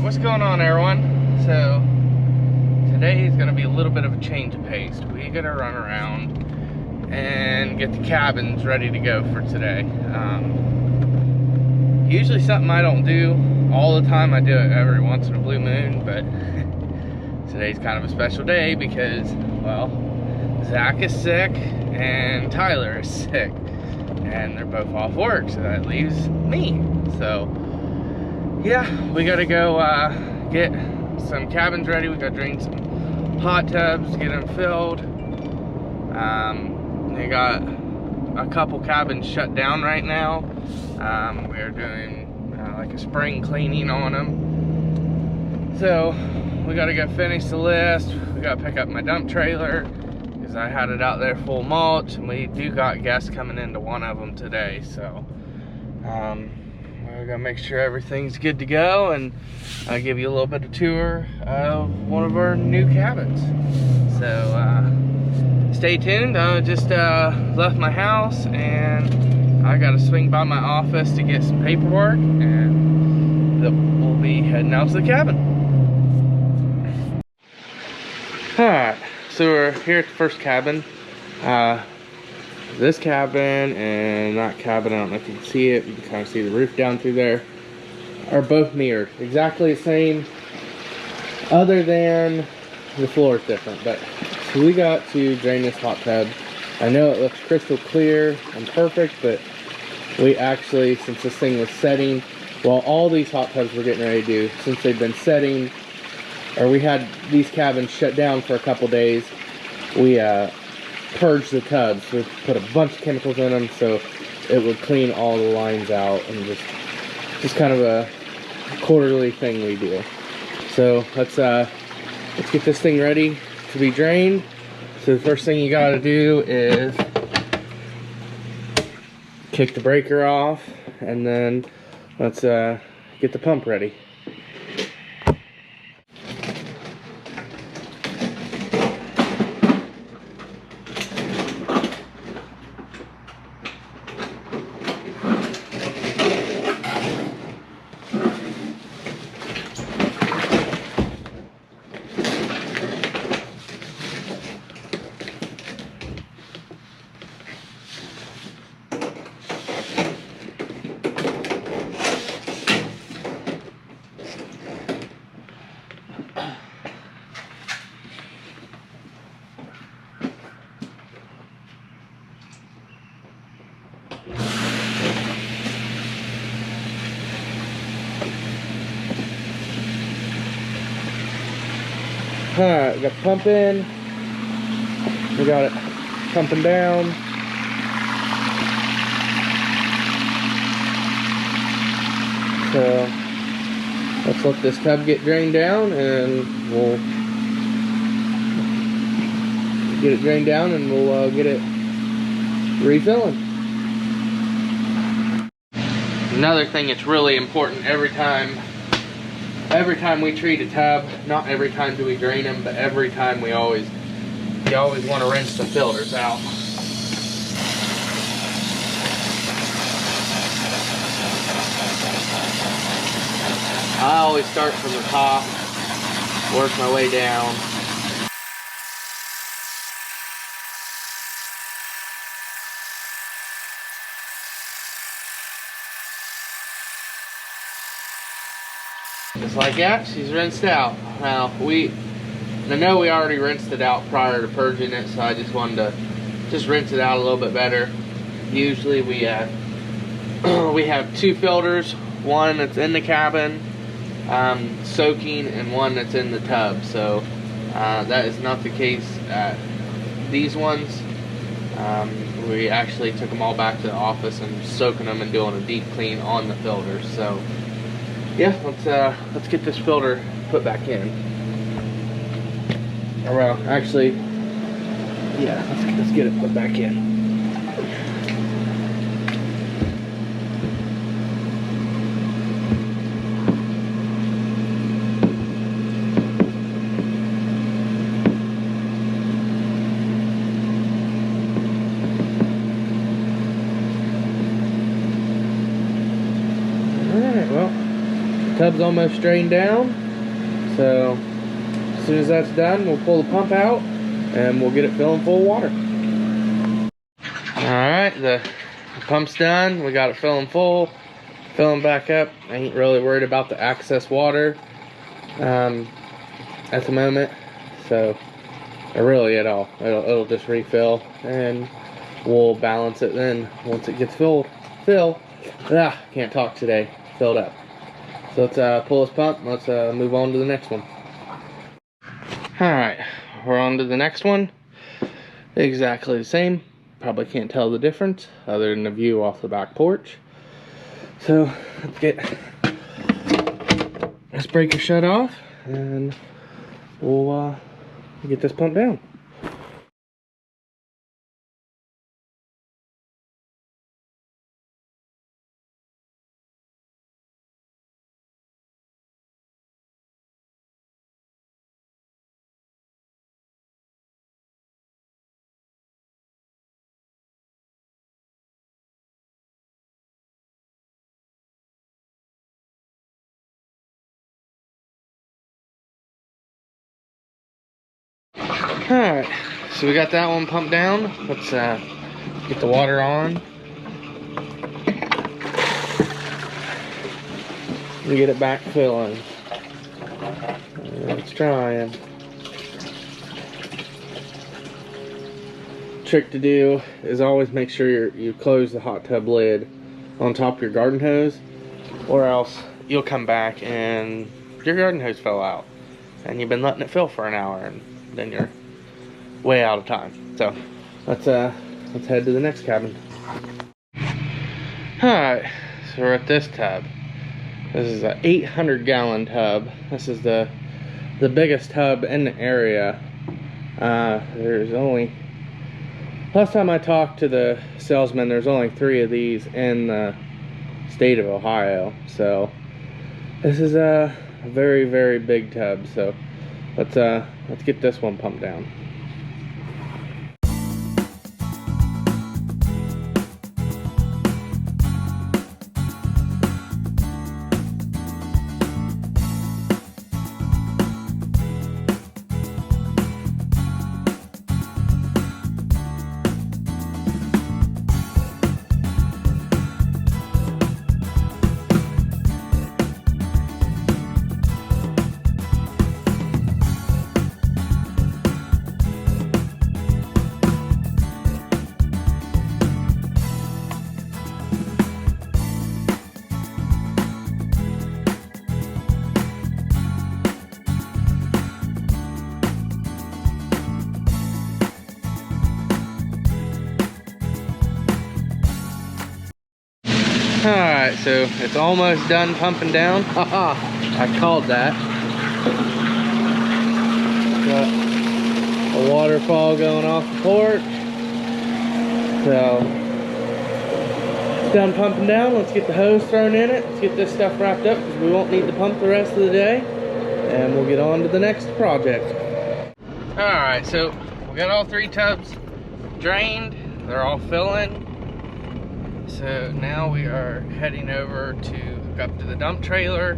What's going on, everyone? So today is going to be a little bit of a change of pace. We're going to run around and get the cabins ready to go for today. Usually something I don't do all the time. I do it every once in a blue moon, but today's kind of a special day because, well, Zach is sick and Tyler is sick, and they're both off work, so that leaves me. So yeah, we gotta go get some cabins ready. We gotta drain some hot tubs, get them filled. They got a couple cabins shut down right now. We're doing like a spring cleaning on them. So we gotta go finish the list. We gotta pick up my dump trailer because I had it out there full mulch, and we do got guests coming into one of them today. So we're gonna make sure everything's good to go, and I'll give you a little bit of tour of one of our new cabins. So stay tuned. I just left my house and I gotta swing by my office to get some paperwork, and we'll be heading out to the cabin. Alright, so we're here at the first cabin. This cabin and that cabin, I don't know if you can see it, you can kind of see the roof down through there, are both mirrored. Exactly the same, other than the floor is different. But so we got to drain this hot tub. I know it looks crystal clear and perfect, but we actually, since this thing was setting, while all these hot tubs we're getting ready to do, since they've been setting, or we had these cabins shut down for a couple days, we purged the tubs. We put a bunch of chemicals in them so it would clean all the lines out, and just kind of a quarterly thing we do. So let's get this thing ready to be drained. So the first thing you got to do is kick the breaker off, and then let's get the pump ready. Alright, we got the pump in. We got it pumping down. So let's let this tub get drained down, and we'll get it drained down, and we'll get it refilling. Another thing that's really important every time we treat a tub, not every time do we drain them, but every time you always want to rinse the filters out. I always start from the top, work my way down. Just like that, she's rinsed out. Now I know we already rinsed it out prior to purging it, so I just wanted to rinse it out a little bit better. Usually we have two filters, one that's in the cabin soaking, and one that's in the tub. So that is not the case at these ones. We actually took them all back to the office and soaking them and doing a deep clean on the filters. So yeah, let's get this filter put back in. Or well, actually, yeah, let's get it put back in. Alright, well, the tub's almost drained down. So as soon as that's done, we'll pull the pump out and we'll get it filling full of water. Alright, the pump's done. We got it filling full, filling back up. I ain't really worried about the excess water at the moment, so really at all. It'll just refill and we'll balance it then once it gets filled. Can't talk today. Filled up. So let's pull this pump. Let's move on to the next one. Alright, we're on to the next one. Exactly the same. Probably can't tell the difference other than the view off the back porch. So let's get this breaker shut off and we'll get this pump down. Alright, so we got that one pumped down. Let's get the water on and get it back filling. Let's try it. Trick to do is always make sure you close the hot tub lid on top of your garden hose, or else you'll come back and your garden hose fell out and you've been letting it fill for an hour and then you're way out of time. So let's head to the next cabin. Alright, so we're at this tub. This is an 800-gallon tub. This is the biggest tub in the area. There's only, last time I talked to the salesman, there's only 3 of these in the state of Ohio. So this is a very, very big tub. So let's get this one pumped down. Alright, so it's almost done pumping down. Haha, I called that. Got a waterfall going off the porch. So it's done pumping down. Let's get the hose thrown in it. Let's get this stuff wrapped up because we won't need to pump the rest of the day. And we'll get on to the next project. Alright, so we got all 3 tubs drained. They're all filling. So now we are heading over to hook up to the dump trailer,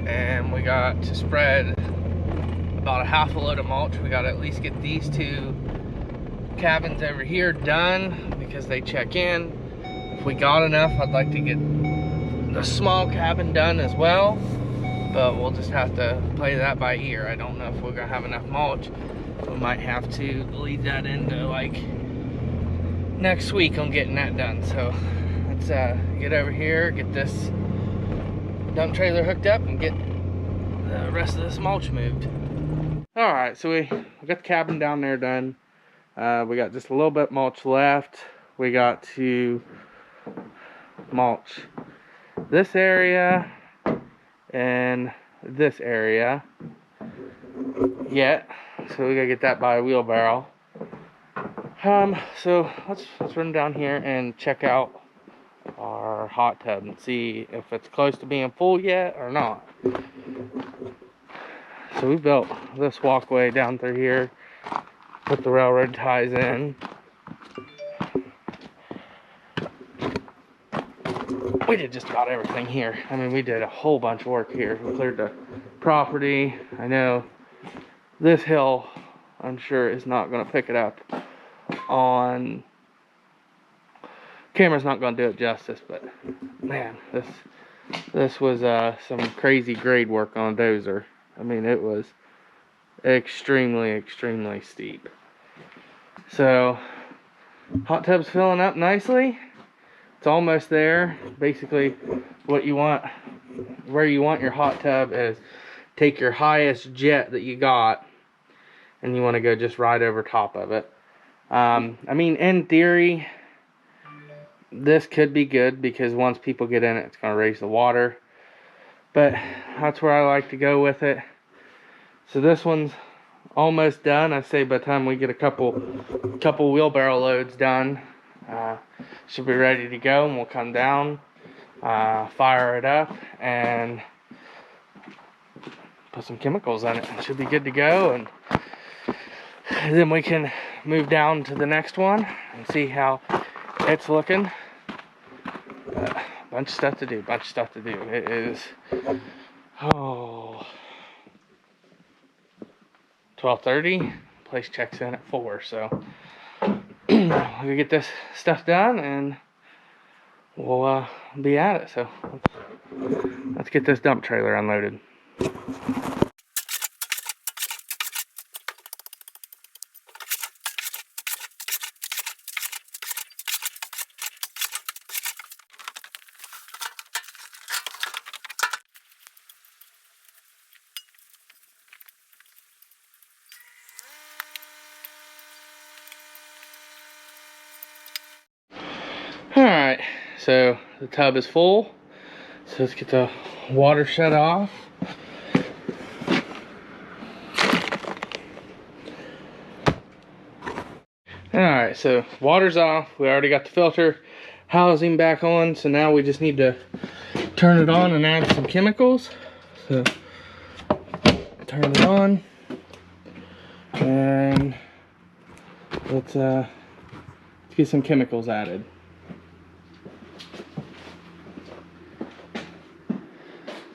and we got to spread about a half a load of mulch. We got to at least get these 2 cabins over here done because they check in. If we got enough, I'd like to get the small cabin done as well, but we'll just have to play that by ear. I don't know if we're gonna have enough mulch. We might have to lead that into like next week on getting that done. So let's get over here, get this dump trailer hooked up, and get the rest of this mulch moved. Alright, so we got the cabin down there done. We got just a little bit mulch left. We got to mulch this area and this area yet. So we gotta get that by a wheelbarrow. So let's run down here and check out our hot tub and see if it's close to being full yet or not. So we built this walkway down through here, put the railroad ties in. We did just about everything here. I mean, we did a whole bunch of work here. We cleared the property. I know this hill, I'm sure, is not going to pick it up on camera's not going to do it justice, but man, this was some crazy grade work on a dozer. I mean, it was extremely steep. So hot tub's filling up nicely. It's almost there. Basically what you want, where you want your hot tub is take your highest jet that you got and you want to go just right over top of it. I mean, in theory, this could be good because once people get in it, it's going to raise the water. But that's where I like to go with it. So this one's almost done. I say by the time we get a couple wheelbarrow loads done, should be ready to go, and we'll come down, fire it up, and put some chemicals in it. It should be good to go, and then we can move down to the next one and see how it's looking. Bunch of stuff to do. It is 12:30. Place checks in at 4, so we'll get this stuff done and we'll be at it. So let's get this dump trailer unloaded. Alright, so the tub is full, so let's get the water shut off. Alright, so water's off. We already got the filter housing back on, so now we just need to turn it on and add some chemicals. So turn it on and let's get some chemicals added.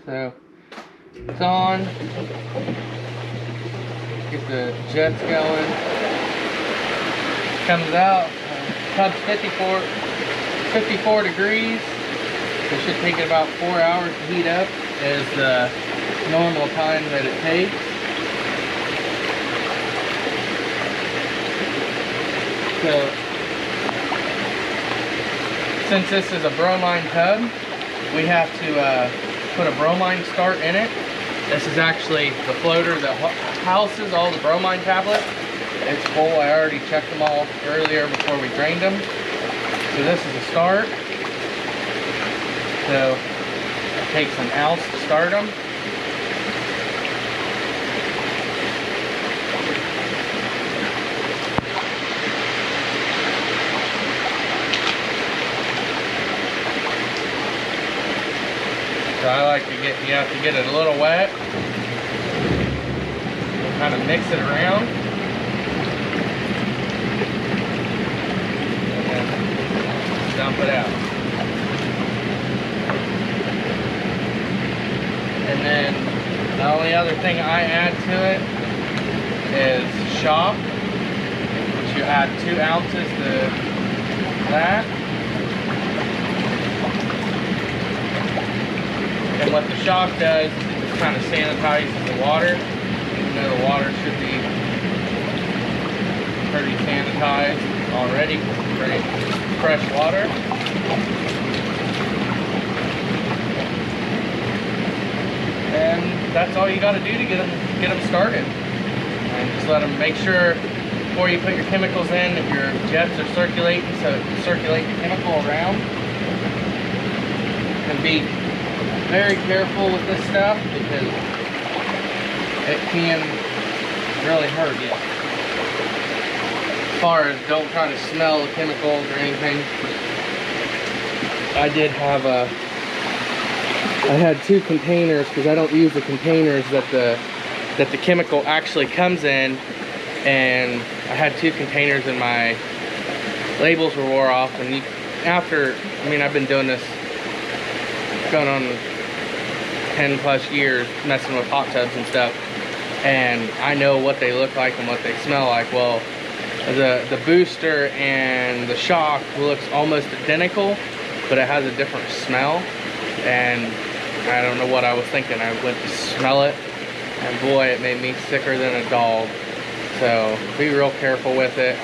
So it's on. Get the jets going. Comes out. Tub's 54 degrees. It should take it about 4 hours to heat up, is the normal time that it takes. So since this is a bromine tub, we have to put a bromine start in it. This is actually the floater that houses all the bromine tablets. It's full. I already checked them all earlier before we drained them. So this is a start. So it takes an ounce to start them. So I like to you have to get it a little wet. Kind of mix it around. And then dump it out. And then the only other thing I add to it is shop, which you add 2 ounces to that. And what the shock does is it just kind of sanitizes the water. Even though the water should be pretty sanitized already because it's pretty fresh water. And that's all you got to do to get them started. And just let them make sure before you put your chemicals in that your jets are circulating, so circulate the chemical around. And be very careful with this stuff because it can really hurt you. As far as don't try to smell the chemicals or anything. I had 2 containers because I don't use the containers that the chemical actually comes in, and I had 2 containers and my labels were wore off. And I've been doing this going on 10 plus years messing with hot tubs and stuff, and I know what they look like and what they smell like. Well, the booster and the shock looks almost identical, but it has a different smell, and I don't know what I was thinking. I went to smell it, and boy, it made me sicker than a dog. So be real careful with it.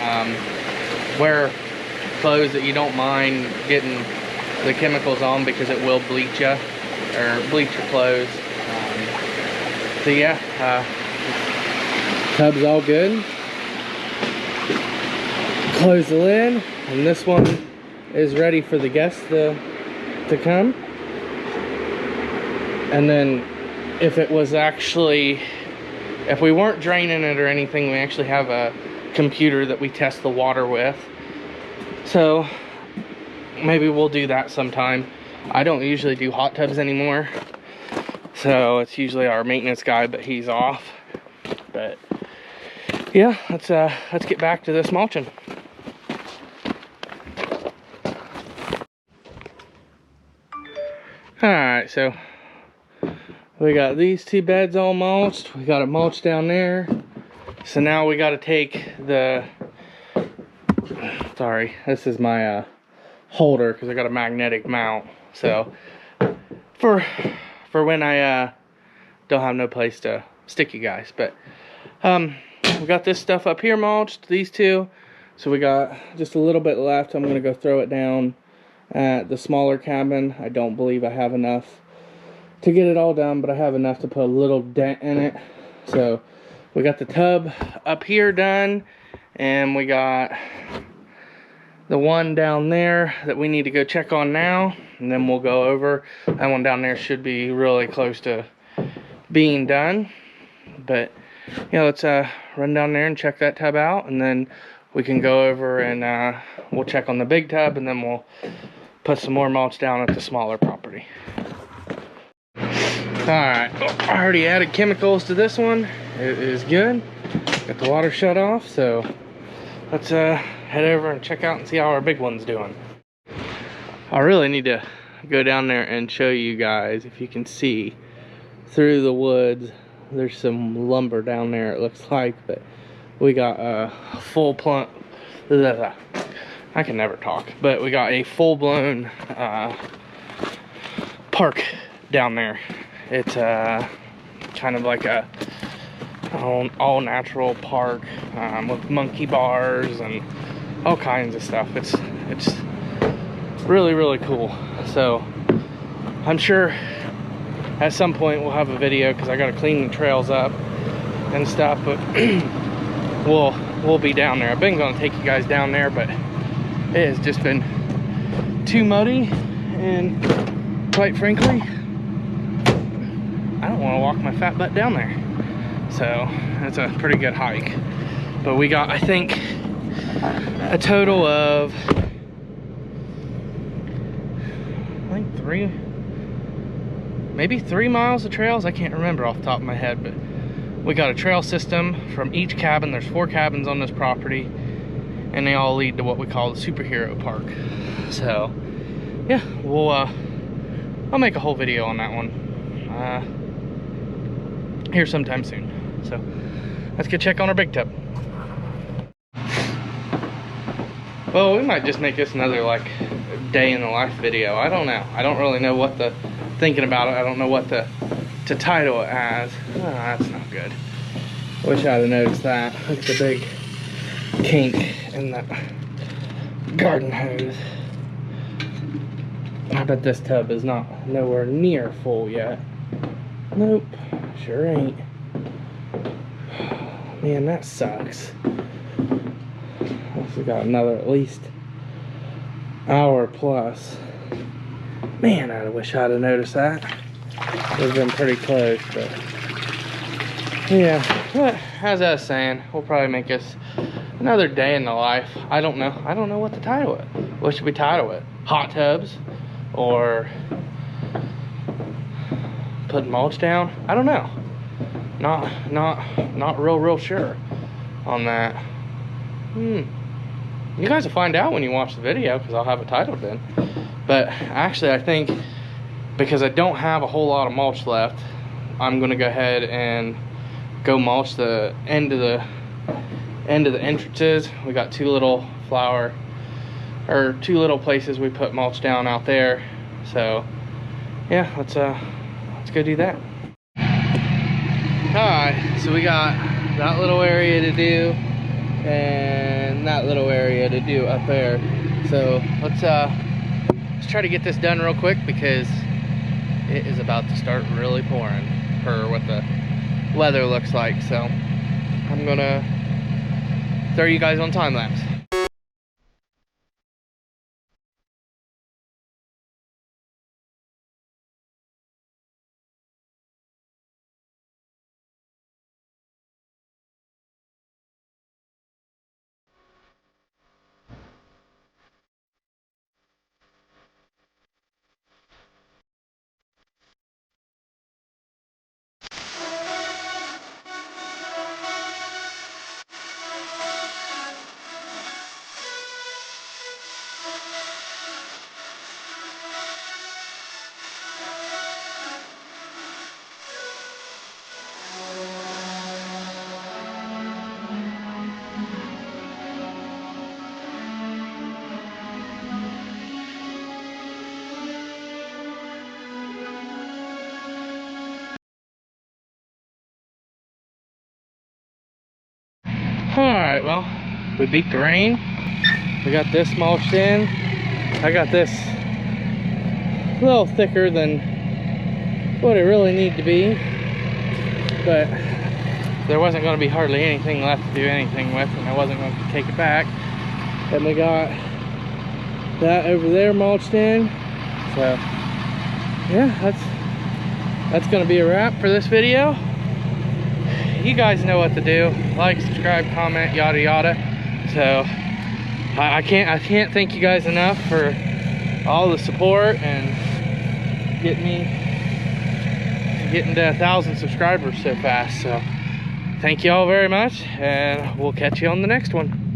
Wear clothes that you don't mind getting the chemicals on, because it will bleach you, or bleach your clothes. So yeah, tub's all good. Close the lid, and this one is ready for the guests to come. And then if it was actually, if we weren't draining it or anything, we actually have a computer that we test the water with. So maybe we'll do that sometime. I don't usually do hot tubs anymore, so it's usually our maintenance guy, but he's off. But yeah, let's get back to this mulching. All right, so we got these 2 beds all mulched. We got it mulched down there. So now we got to take the, sorry, this is my holder, because I got a magnetic mount. So for when I don't have no place to stick you guys. But we got this stuff up here mulched, these 2. So we got just a little bit left. I'm gonna go throw it down at the smaller cabin. I don't believe I have enough to get it all done, but I have enough to put a little dent in it. So we got the tub up here done, and we got the one down there that we need to go check on now, and then we'll go over. That one down there should be really close to being done. But yeah, let's run down there and check that tub out, and then we can go over and we'll check on the big tub, and then we'll put some more mulch down at the smaller property. Alright, I already added chemicals to this one. It is good. Got the water shut off, so let's head over and check out and see how our big one's doing. I really need to go down there and show you guys, if you can see through the woods. There's some lumber down there, it looks like, but we got a full plump. I can never talk, but we got a full-blown park down there. It's kind of like a all natural park with monkey bars and all kinds of stuff. It's really, really cool. So I'm sure at some point we'll have a video, because I got to clean the trails up and stuff, but we'll be down there. I've been going to take you guys down there, but it has just been too muddy, and quite frankly, I don't want to walk my fat butt down there. So that's a pretty good hike. But we got, I think, a total of, maybe 3 miles of trails. I can't remember off the top of my head, but we got a trail system from each cabin. There's 4 cabins on this property, and they all lead to what we call the superhero park. So yeah, I'll make a whole video on that one here sometime soon. So let's go check on our big tub. Well, we might just make this another like day in the life video. I don't know. I don't really know what thinking about it. I don't know what to title it as. Oh, that's not good. Wish I'd have noticed that. Look at the big kink in the garden hose. I bet this tub is nowhere near full yet. Nope, sure ain't. Man, that sucks. We got another at least hour plus. Man, I wish I'd have noticed that. Would have been pretty close, but yeah. But as I was saying, we'll probably make this another day in the life. I don't know. I don't know what to title it. What should we title it? Hot tubs, or putting mulch down? I don't know. Not real sure on that. You guys will find out when you watch the video, because I'll have it titled then. But actually, I think because I don't have a whole lot of mulch left, I'm gonna go ahead and go mulch the end of the entrances. We got two little places we put mulch down out there. So yeah, let's go do that. Alright, so we got that little area to do and that little area to do up there. So let's try to get this done real quick because it is about to start really pouring for what the weather looks like. So I'm gonna throw you guys on time lapse. Alright, well, we beat the rain. We got this mulched in. I got this a little thicker than what it really needed to be, but there wasn't going to be hardly anything left to do anything with, and I wasn't going to take it back. And we got that over there mulched in. So yeah, that's going to be a wrap for this video. You guys know what to do. Like, subscribe, comment, yada yada. So I can't thank you guys enough for all the support and getting to 1,000 subscribers so fast. So thank you all very much, and we'll catch you on the next one.